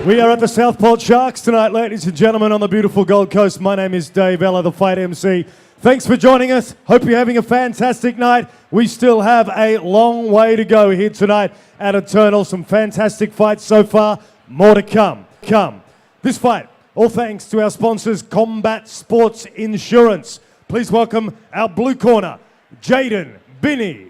We are at the Southport Sharks tonight, ladies and gentlemen, on the beautiful Gold Coast. My name is Dave Ella, the Fight MC. Thanks for joining us. Hope you're having a fantastic night. We still have a long way to go here tonight at Eternal. Some fantastic fights so far. More to come. This fight, all thanks to our sponsors, Combat Sports Insurance. Please welcome our blue corner, Jayden Binnie.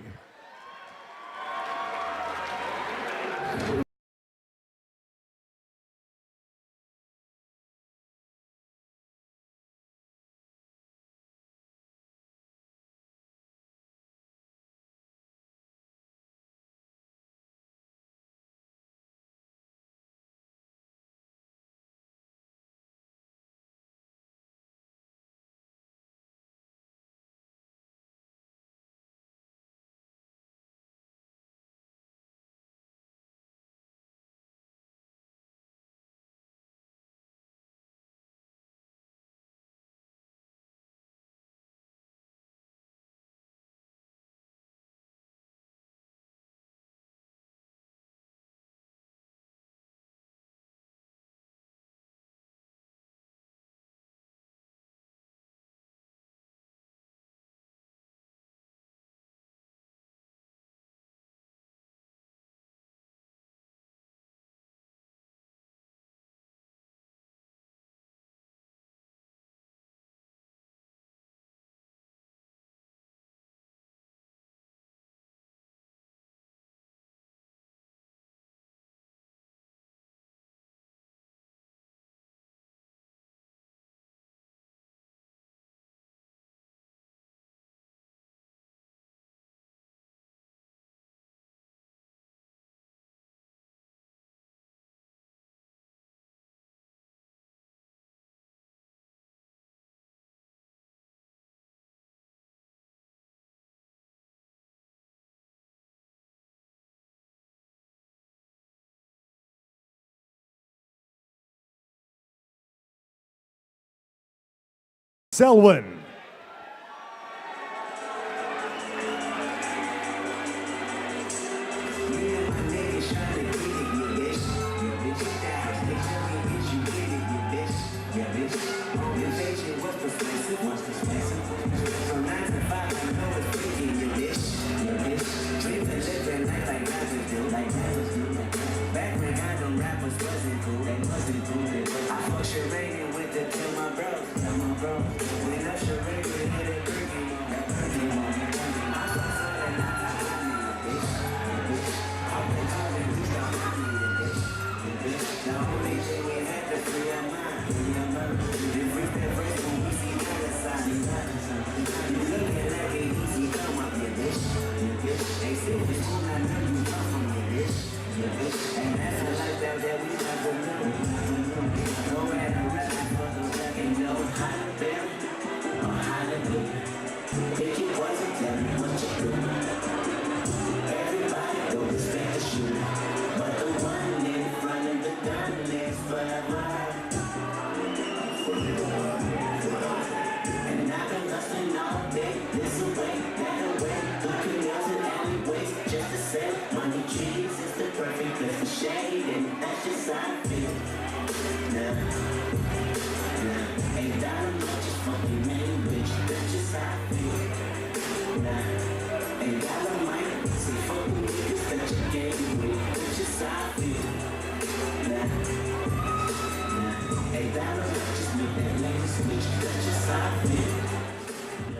Selwyn.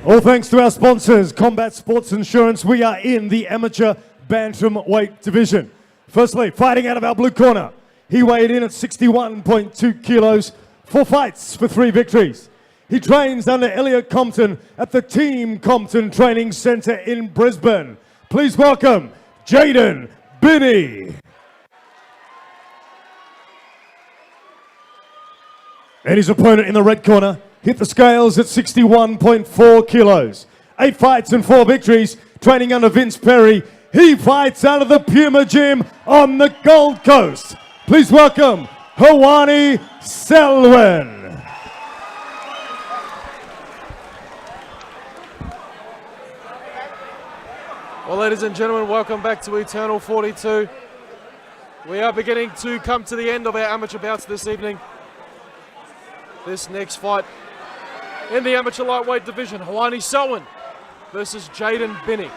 All thanks to our sponsors, Combat Sports Insurance. We are in the amateur bantamweight division. Firstly, fighting out of our blue corner. He weighed in at 61.2 kilos, 4 fights for 3 victories. He trains under Elliot Compton at the Team Compton Training Centre in Brisbane. Please welcome Jayden Binnie. And his opponent in the red corner hit the scales at 61.4 kilos. 8 fights and 4 victories, training under Vince Perry. He fights out of the Puma Gym on the Gold Coast. Please welcome Hoani Selwyn. Well, ladies and gentlemen, welcome back to Eternal 42. We are beginning to come to the end of our amateur bouts this evening. This next fight in the amateur lightweight division, Hoani Selwyn versus Jayden Binnie.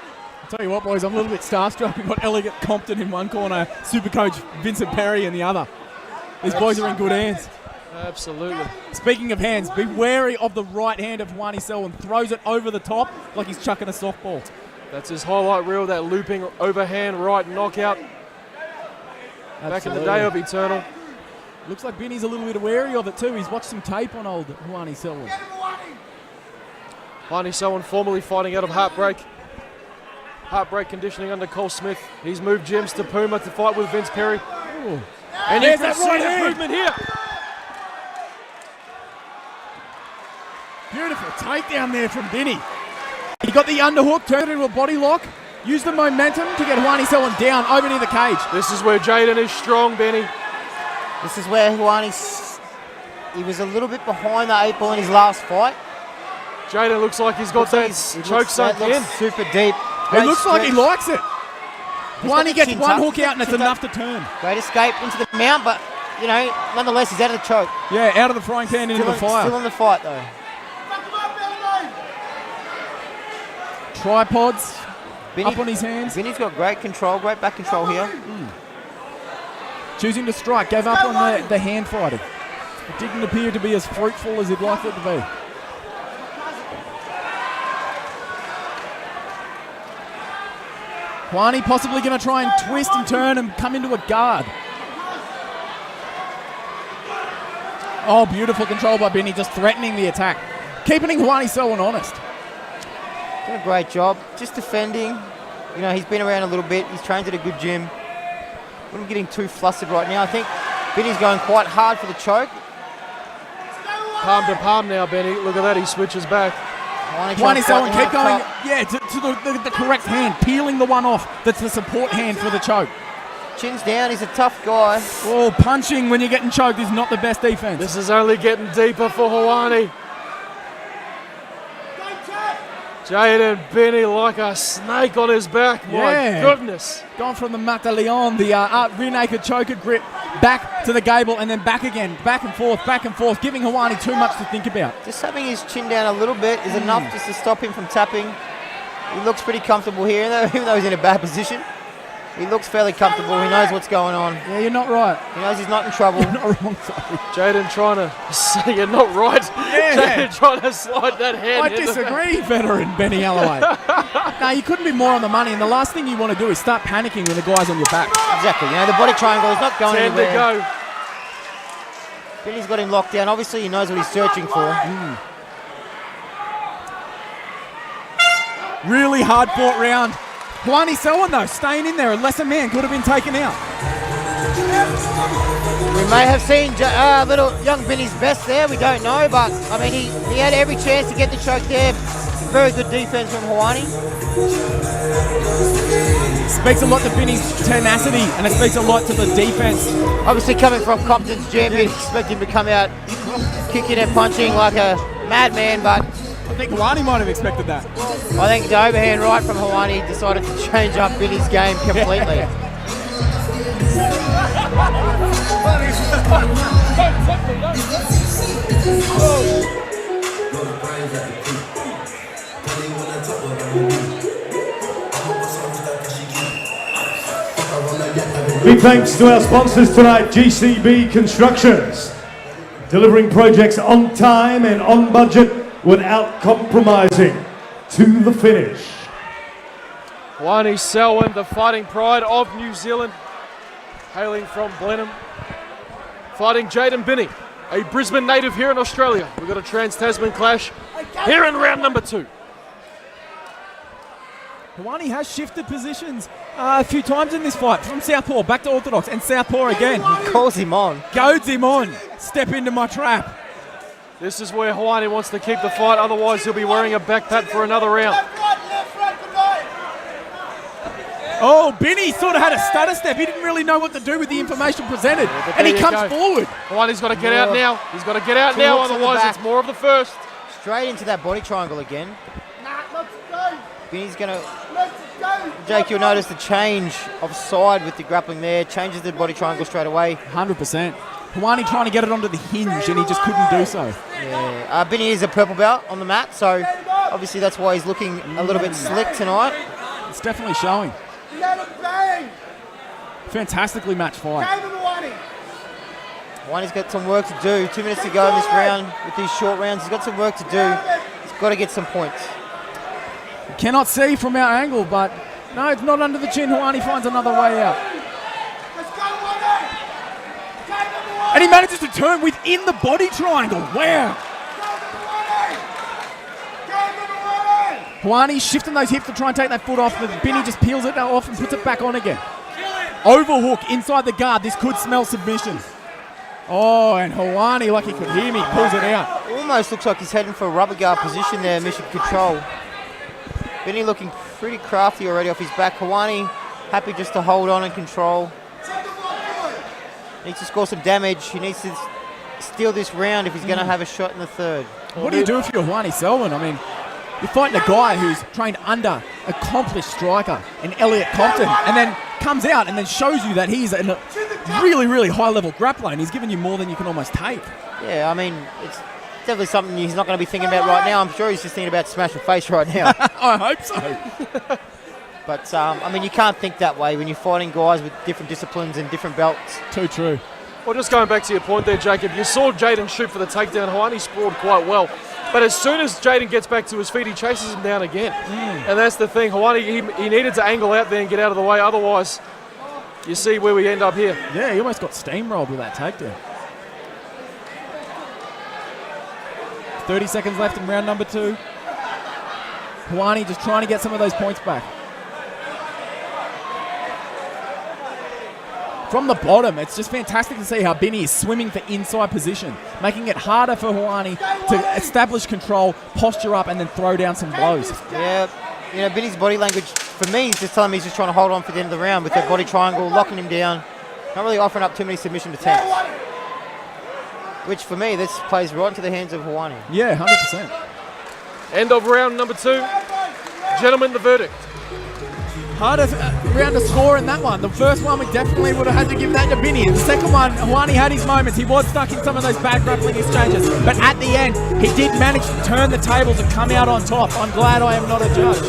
I'll tell you what, boys, I'm a little bit starstruck. We've got Elliot Compton in one corner, Supercoach Vincent Perry in the other. These boys are in good hands. Absolutely. Speaking of hands, be wary of the right hand of Hoani Selwyn. Throws it over the top like he's chucking a softball. That's his highlight reel, that looping overhand right knockout. Back in the day of Eternal. Looks like Binnie's a little bit wary of it too. He's watched some tape on old Hoani Selwyn. Hoani Selwyn formerly fighting out of Heartbreak. Heartbreak conditioning under Cole Smith. He's moved gyms to Puma to fight with Vince Perry. Ooh. And you can see the movement here. Beautiful takedown there from Binnie. He got the underhook, turned it into a body lock. Used the momentum to get Hoani Selwyn down over near the cage. This is where Jayden is strong, Benny. This is where he was a little bit behind the 8 ball in his last fight. Jayden looks like he's got that choke sunk in. Super deep. It looks like he likes it. Hoani gets one hook out and it's enough to turn. Great escape into the mount, but, you know, nonetheless, he's out of the choke. Yeah, out of the frying pan into the fire. Still in the fight, though. Tripods up on his hands. Binnie's got great control, great back control here. Choosing to strike, gave up on the hand fighting. It didn't appear to be as fruitful as he'd like it to be. Hoani possibly going to try and twist and turn and come into a guard. Oh, beautiful control by Binnie, just threatening the attack. Keeping Hoani Selwyn honest. Doing a great job, just defending. You know, he's been around a little bit. He's trained at a good gym. I'm getting too flustered right now. I think Binnie's going quite hard for the choke. Palm to palm now, Benny. Look at that, he switches back. Hoani Selwyn keep going, to the correct hand, peeling the one off. That's the support hand for the choke. Chin's down, he's a tough guy. Oh, punching when you're getting choked is not the best defense. This is only getting deeper for Hoani. Jayden Binnie like a snake on his back. My goodness. Gone from the Mataleon, the rear naked choker grip, back to the gable and then back again. Back and forth, giving Hoani too much to think about. Just having his chin down a little bit is enough just to stop him from tapping. He looks pretty comfortable here, even though he's in a bad position. He looks fairly comfortable. He knows what's going on. Yeah, you're not right. He knows he's not in trouble. You're not wrong, sorry. Jayden trying to say you're not right. Yeah. Jayden trying to slide that hand. I disagree, veteran Benny Alloway. No, you couldn't be more on the money, and the last thing you want to do is start panicking when the guy's on your back. Exactly. You know, the body triangle is not going 10 anywhere. to go. Binnie's got him locked down. Obviously, he knows what he's searching for. Really hard fought round. Hoani Selwyn, though, staying in there. A lesser man could have been taken out. We may have seen little young Binnie's best there. We don't know, but, I mean, he had every chance to get the choke there. Very good defense from Hoani. Speaks a lot to Binnie's tenacity, and it speaks a lot to the defense. Obviously, coming from Compton's gym, you'd expect him to come out kicking and punching like a madman, but I think Hoani might have expected that. I think the overhand right from Hoani decided to change up Binnie's game completely. Big thanks to our sponsors tonight, GCB Constructions, delivering projects on time and on budget without compromising to the finish. Hoani Selwyn, the fighting pride of New Zealand, hailing from Blenheim, fighting Jayden Binnie, a Brisbane native here in Australia. We've got a Trans-Tasman clash here in round number 2. Hoani has shifted positions a few times in this fight, from southpaw back to orthodox and southpaw again. He calls him on. Goads him on. Step into my trap. This is where Hoani wants to keep the fight, otherwise he'll be wearing a back pad for another round. Oh, Binnie sort of had a stutter step. He didn't really know what to do with the information presented. Yeah, and he comes forward. Hoani's got to get out now. He's got to get out now, otherwise it's more of the first. Straight into that body triangle again. Binnie's going to Jake, you'll notice the change of side with the grappling there. Changes the body triangle straight away. 100%. Hoani trying to get it onto the hinge, and he just couldn't do so. Yeah. Binnie is a purple belt on the mat, so obviously that's why he's looking a little bit slick tonight. It's definitely showing. Fantastically matched fight. Hoani's got some work to do. 2 minutes to go in this round with these short rounds. He's got some work to do. He's got to get some points. Cannot see from our angle, but no, it's not under the chin. Hoani finds another way out. And he manages to turn within the body triangle. Wow. Hoani shifting those hips to try and take that foot off, but Binnie just peels it off and puts it back on again. Overhook inside the guard. This could smell submission. Oh, and Hoani, like he could hear me, pulls it out. Almost looks like he's heading for a rubber guard position there, mission control. Binnie looking pretty crafty already off his back. Hoani happy just to hold on and control. Needs to score some damage. He needs to steal this round if he's going to have a shot in the third. What do you do if you're Hoani Selwyn? I mean, you're fighting a guy who's trained under accomplished striker in Elliot Compton, and then comes out and then shows you that he's a really, really high-level grappler, and he's giving you more than you can almost take. Yeah, I mean, it's definitely something he's not going to be thinking about right now. I'm sure he's just thinking about smashing face right now. I hope so. But, I mean, you can't think that way when you're fighting guys with different disciplines and different belts. Too true. Well, just going back to your point there, Jacob, you saw Jayden shoot for the takedown. Hoani sprawled quite well. But as soon as Jayden gets back to his feet, he chases him down again. And that's the thing. Hoani, he needed to angle out there and get out of the way. Otherwise, you see where we end up here. Yeah, he almost got steamrolled with that takedown. 30 seconds left in round number 2. Hoani just trying to get some of those points back. From the bottom, it's just fantastic to see how Binnie is swimming for inside position, making it harder for Hoani to establish control, posture up, and then throw down some blows. Yeah, you know, Binnie's body language, for me, is just telling me he's just trying to hold on for the end of the round with that body triangle, locking him down, not really offering up too many submission attempts. Which, for me, this plays right into the hands of Hoani. Yeah, 100%. End of round number 2. Gentlemen, the verdict. Hardest round to score in that one. The first one, we definitely would have had to give that to Binnie. The second one, Hoani had his moments. He was stuck in some of those bad grappling exchanges. But at the end, he did manage to turn the tables and come out on top. I'm glad I am not a judge.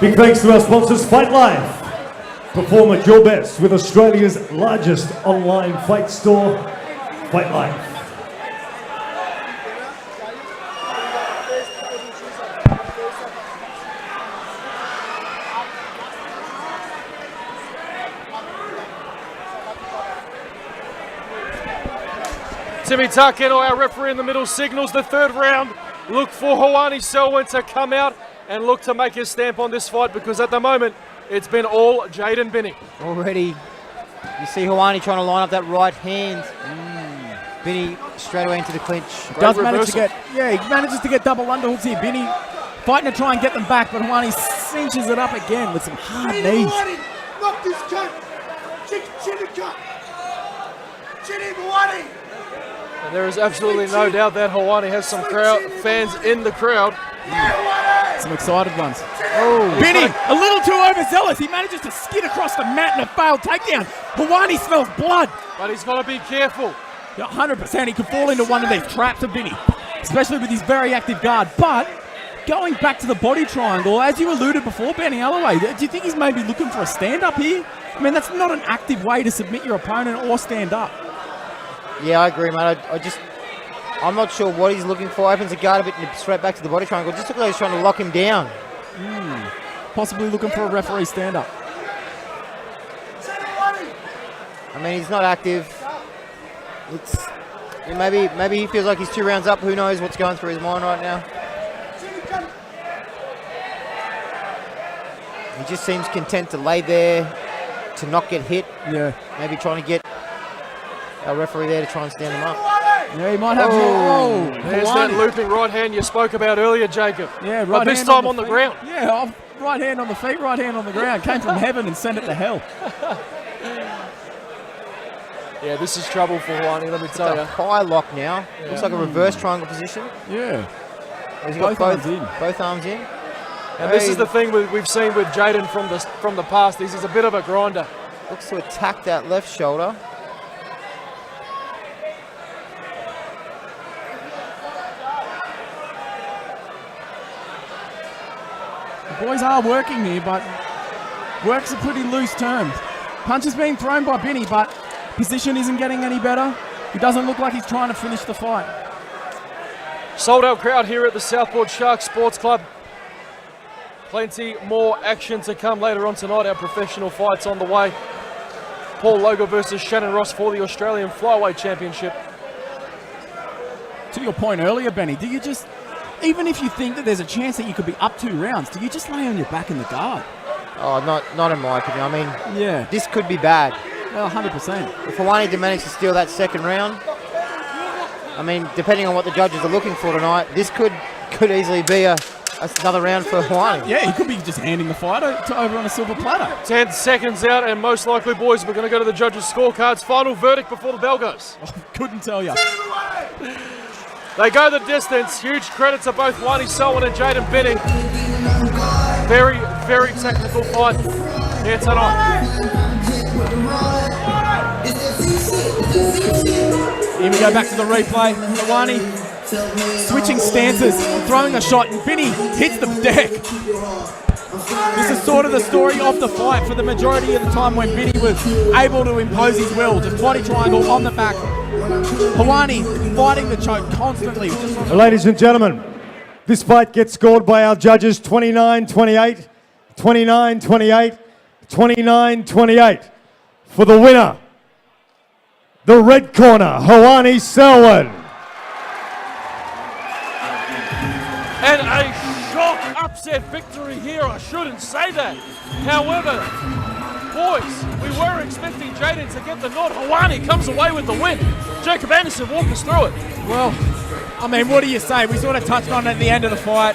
Big thanks to our sponsors, Fight Life. Perform at your best with Australia's largest online fight store, Fight Life. Timmy Tarkino, our referee in the middle, signals the third round. Look for Hoani Selwyn to come out and look to make his stamp on this fight, because at the moment it's been all Jayden Binnie. Already, you see Hoani trying to line up that right hand. Binnie straight away into the clinch. Does manage to get, he manages to get double underhooks here. Binnie fighting to try and get them back, but Hoani cinches it up again with some hard knees. Knock this cut. Chin the cut. Chin him, Hoani. And there is absolutely no doubt that Hoani has some fans in the crowd. Some excited ones. Oh, Binnie, a little too overzealous. He manages to skid across the mat in a failed takedown. Hoani smells blood. But he's got to be careful. 100%. He could fall into one of these traps of Binnie, especially with his very active guard. But going back to the body triangle, as you alluded before, Benny Alloway, do you think he's maybe looking for a stand-up here? I mean, that's not an active way to submit your opponent or stand up. Yeah, I agree, mate. I'm not sure what he's looking for. Opens the guard a bit and straight back to the body triangle. Just look like he's trying to lock him down. Possibly looking for a referee stand-up. I mean, he's not active. Maybe he feels like he's 2 rounds up. Who knows what's going through his mind right now? He just seems content to lay there, to not get hit. Yeah. Maybe trying to get our referee there to try and stand him up. Yeah, he might have. Oh, There's that looping right hand you spoke about earlier, Jacob. Yeah, right. But this time on the ground. Yeah, right hand on the feet, right hand on the ground. Came from heaven and sent it to hell. Yeah, this is trouble for Hoani, let me tell It's a you. high lock now. Looks like a reverse triangle position. Yeah. He's got Both arms in. both arms in. And this is the thing we've seen with Jayden from the past. He's a bit of a grinder. Looks to attack that left shoulder. The boys are working here, but work's a pretty loose term. Punch is being thrown by Binnie, but position isn't getting any better. He doesn't look like he's trying to finish the fight. Sold out crowd here at the Southport Sharks Sports Club. Plenty more action to come later on tonight. Our professional fights on the way. Paul Logan versus Shannon Ross for the Australian Flyweight Championship. To your point earlier, Benny, do you just, even if you think that there's a chance that you could be up 2 rounds, do you just lay on your back in the guard? Oh, not in my opinion. I mean, Yeah. this could be bad. Well, 100%. If Hoani did manage to steal that second round, I mean, depending on what the judges are looking for tonight, this could easily be another round for Hoani. Yeah, he could be just handing the fight over on a silver platter. 10 seconds out, and most likely, boys, we're going to go to the judges' scorecards. Final verdict before the bell goes. Couldn't tell you. They go the distance. Huge credit to both Hoani Selwyn and Jayden Binnie. Very, very technical fight here tonight. Here we go back to the replay. Hoani switching stances, throwing a shot, and Binnie hits the deck. This is sort of the story of the fight for the majority of the time when Binnie was able to impose his will. Just body triangle on the back. Hoani fighting the choke constantly. Ladies and gentlemen, this fight gets scored by our judges 29-28, 29-28, 29-28. For the winner, the red corner, Hoani Selwyn. And a shock upset victory here. I shouldn't say that. However, boys, we were expecting Jayden to get the nod. Hoani comes away with the win. Jacob Anderson, walk us through it. Well, I mean, what do you say? We sort of touched on it at the end of the fight.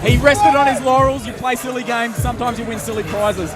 He rested on his laurels. You play silly games. Sometimes you win silly prizes.